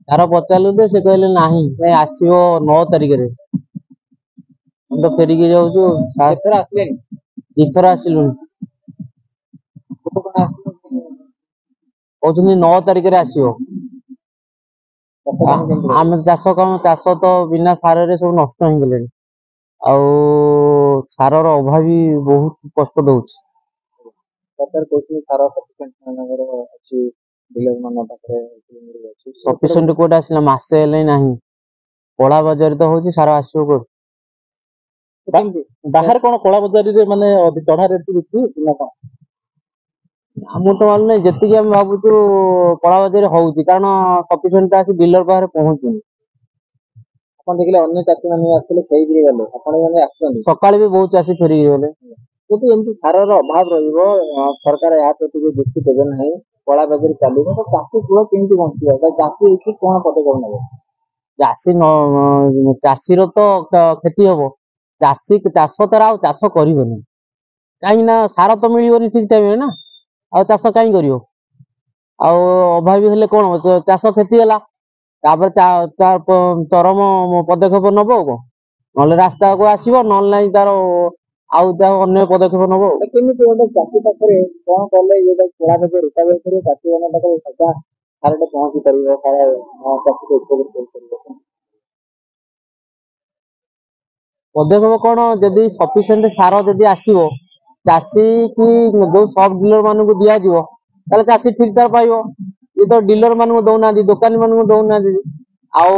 ତାର ପଚାରିଲୁ ଯେ ସେ କହିଲେ ନାହିଁ ନାଇଁ ଆସିବ 9 ତାରିଖରେ। ଆମେ ତ ଫେରିକି ଯାଉଛୁ। କେତେଥର ଆସିଲେଣି? ଦିଥର ଆସିଲୁଣି। କେତେ କଣ ଆସିଲେ? କହୁଛନ୍ତି 9 ତାରିଖରେ ଆସିବ। ଚାଷ କାମ କେମିତି ରହିବ? ଆମେ ଚାଷ ତ ବିନା ସାରରେ ସବୁ ନଷ୍ଟ ହେଇଗଲେଣି। ଆଉ ସାରର ଅଭାବୀ ବହୁତ କଷ୍ଟ ଦଉଛି। ସରକାର କହୁଛନ୍ତି ସାର ସଫିସିଏଣ୍ଟ ମାନଙ୍କର ଅଛି, ଡିଲର ମାନଙ୍କ ପାଖରେ ଅଛି। ସଫିସିଏଣ୍ଟ କୋଉଟା ଆସିଲା? ମାସେ ହେଲେ ନାହିଁ। କଳା ବଜାରୀ ତ ହଉଛି, ସାର ଆସିବ କୋଉଠୁ? ବାହାରେ କଣ କଳା ବଜାରୀରେ ମାନେ ଚଢା ରେଟ୍ ବିକ୍ରି ନା କଣ? ମୁଁ ତ ମାନେ ଯେତିକି ଆମେ ଭାବୁଛୁ କଳା ବଜାରୀ ହଉଛି, କାରଣ ସଫିସିଏଣ୍ଟ ଆସି ଡିଲର ପାଖରେ ପହଞ୍ଚୁନି। ଆପଣ ଦେଖିଲେ ଅନ୍ୟ ଚାଷୀ ମାନେ ଆସିଥିଲେ ଫେରିକିରି ଗଲେ, ଆପଣ ମାନେ ଆସୁଛନ୍ତି। ସକାଳେ ବି ବହୁତ ଚାଷୀ ଫେରିକି ଗଲେ। ଯଦି ଏମିତି ସାରର ଅଭାବ ରହିବ, ସରକାର ଏହା ପ୍ରତି ବି ଦୃଷ୍ଟି ଦେବେ ନାହିଁ, କଳା ବଜାରୀ ଚାଲିବ, ତ ଚାଷୀ କୂଳ କେମିତି ବଞ୍ଚିବ? ଚାଷୀ ଏଠି କଣ ପଦକ୍ଷେପ ନେବ? ଚାଷୀର ତ କ୍ଷତି ହବ। ଚାଷ ତାର ଆଉ ଚାଷ କରିବନି, କାହିଁକି ନା ସାର ତ ମିଳିବନି ଠିକ ଟାଇମରେ ନା। ଆଉ ଚାଷ କାହିଁ କରିବ? ଆଉ ଅଭାବୀ ହେଲେ କଣ ଚାଷ କ୍ଷତି ହେଲା, ତାପରେ ଚରମ ପଦକ୍ଷେପ ନବ ଆଉ କଣ? ନହେଲେ ରାସ୍ତାକୁ ଆସିବ, ନହେଲେ ନାହିଁ ତାର ଆଉ ଅନ୍ୟ ପଦକ୍ଷେପ ନବ। କେମିତି ଗୋଟେ ଚାଷୀ ପାଖରେ କଣ କଲେ ଯୋଉଟା କଳା ବଜାରୀ ରୋକାଯାଇ ପାରିବ, ଚାଷୀ ମାନଙ୍କ ପାଖରେ ସଦା ସାରଟା ପହଞ୍ଚି ପାରିବ, ଚାଷୀକୁ ଉପକୃତ କରିପାରିବ? ପଦକ୍ଷେପ କଣ? ଯଦି ସଫିସିଏଣ୍ଟ ସାର ଯଦି ଆସିବ, ଚାଷୀ କି ଯୋଉ ସବ୍ ଡିଲର ମାନଙ୍କୁ ଦିଆଯିବ, ତାହେଲେ ଚାଷୀ ଠିକ ଠାକ ପାଇବ। ଇଏ ତ ଡିଲର ମାନଙ୍କୁ ଦଉନାହାନ୍ତି, ଦୋକାନୀ ମାନଙ୍କୁ ଦଉନାହାନ୍ତି। ଆଉ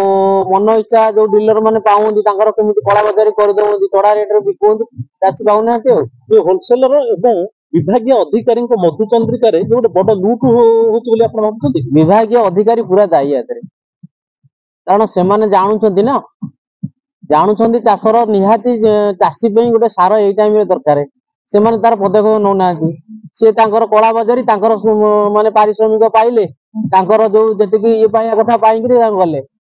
ମନ ଇଚ୍ଛା ଯୋଉ ଡିଲର ମାନେ ପାଉନ୍ତି, ତାଙ୍କର କେମିତି କଳା ବଜାରୀ କରିଦଉଛନ୍ତି, ଚଢା ରେଟରେ ବିକୁଛନ୍ତି, ଚାଷୀ ପାଉନାହାନ୍ତି। ଆଉ ଯୋଉ ହୋଲସେଲର ଏବଂ ବିଭାଗୀୟ ଅଧିକାରୀଙ୍କ ମଧୁଚନ୍ଦ୍ରିକାରେ ଯୋଉ ଗୋଟେ ବଡ ଲୁଟ ହଉଛି ବୋଲି ଆପଣ ଭାବୁଛନ୍ତି? ବିଭାଗୀୟ ଅଧିକାରୀ ପୁରା ଦାୟୀ ଏଥିରେ, କାରଣ ସେମାନେ ଜାଣୁଛନ୍ତି ଚାଷର ନିହାତି ଚାଷୀ ପାଇଁ ଗୋଟେ ସାର ଏଇ ଟାଇମରେ ଦରକାର, ସେମାନେ ତାର ପଦକ୍ଷେପ ନଉନାହାନ୍ତି। ସେ ତାଙ୍କର କଳା ବଜାରୀ, ତାଙ୍କର ମାନେ ପାରିଶ୍ରମିକ ପାଇଲେ, ତାଙ୍କର ଯୋଉ ଯେତିକି ଇଏ ପାଇବା କଥା ପାଇକିରି ଗଲେ।